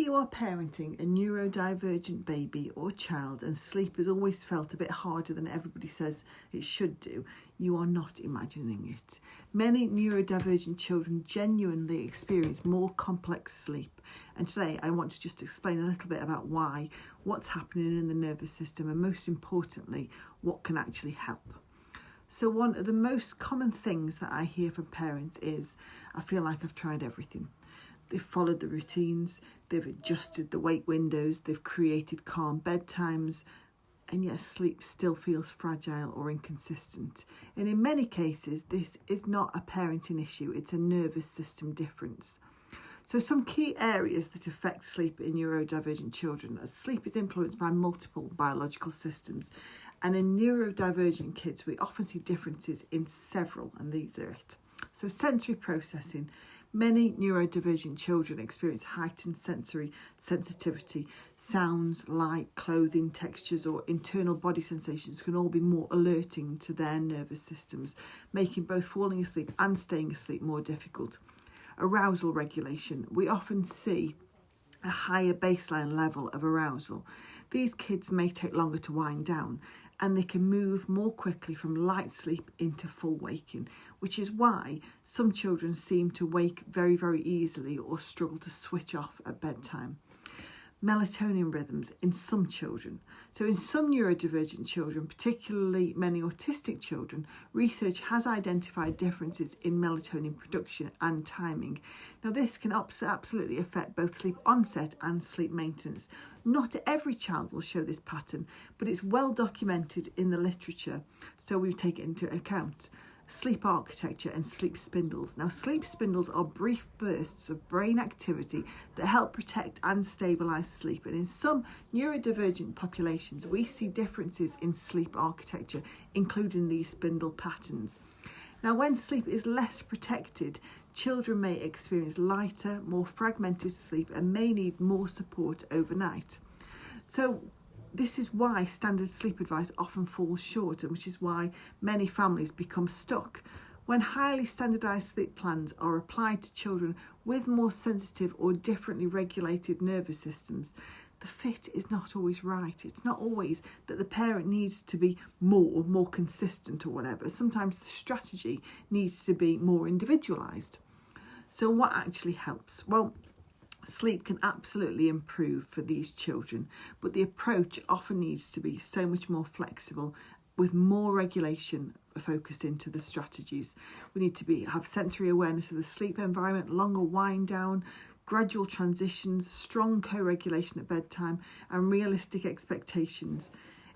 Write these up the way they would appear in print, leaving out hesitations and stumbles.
you are parenting a neurodivergent baby or child and sleep has always felt a bit harder than everybody says it should do, you are not imagining it. Many neurodivergent children genuinely experience more complex sleep. And today I want to just explain a little bit about why, what's happening in the nervous system, and most importantly, what can actually help. So one of the most common things that I hear from parents is, I feel like I've tried everything. They've followed the routines, they've adjusted the wake windows, they've created calm bedtimes, and yet sleep still feels fragile or inconsistent. And in many cases, this is not a parenting issue, it's a nervous system difference. So some key areas that affect sleep in neurodivergent children are sleep is influenced by multiple biological systems. And in neurodivergent kids, we often see differences in several, and these are it. So sensory processing. Many neurodivergent children experience heightened sensory sensitivity. Sounds, light, clothing, textures, or internal body sensations can all be more alerting to their nervous systems, making both falling asleep and staying asleep more difficult. Arousal regulation. We often see a higher baseline level of arousal. These kids may take longer to wind down, and they can move more quickly from light sleep into full waking, which is why some children seem to wake very, very easily or struggle to switch off at bedtime. Melatonin rhythms in some children. So in some neurodivergent children, particularly many autistic children, research has identified differences in melatonin production and timing. Now this can absolutely affect both sleep onset and sleep maintenance. Not every child will show this pattern, but it's well documented in the literature, so we take it into account. Sleep architecture and sleep spindles. Now, sleep spindles are brief bursts of brain activity that help protect and stabilise sleep. And in some neurodivergent populations, we see differences in sleep architecture, including these spindle patterns. Now, when sleep is less protected, children may experience lighter, more fragmented sleep and may need more support overnight. So, this is why standard sleep advice often falls short, and which is why many families become stuck. When highly standardised sleep plans are applied to children with more sensitive or differently regulated nervous systems, the fit is not always right. It's not always that the parent needs to be more consistent or whatever. Sometimes the strategy needs to be more individualised. So what actually helps? Well, sleep can absolutely improve for these children, but the approach often needs to be so much more flexible with more regulation focused into the strategies. We need to have sensory awareness of the sleep environment, longer wind down, gradual transitions, strong co-regulation at bedtime, and realistic expectations.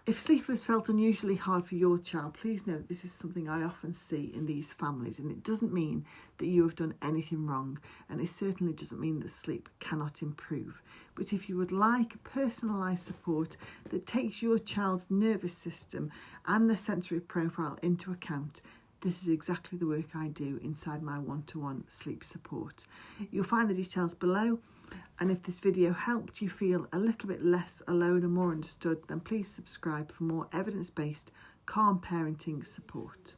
If sleep has felt unusually hard for your child, please know this is something I often see in these families, and it doesn't mean that you have done anything wrong, and it certainly doesn't mean that sleep cannot improve. But if you would like personalised support that takes your child's nervous system and their sensory profile into account, this is exactly the work I do inside my one-to-one sleep support. You'll find the details below. And if this video helped you feel a little bit less alone and more understood, then please subscribe for more evidence-based, calm parenting support.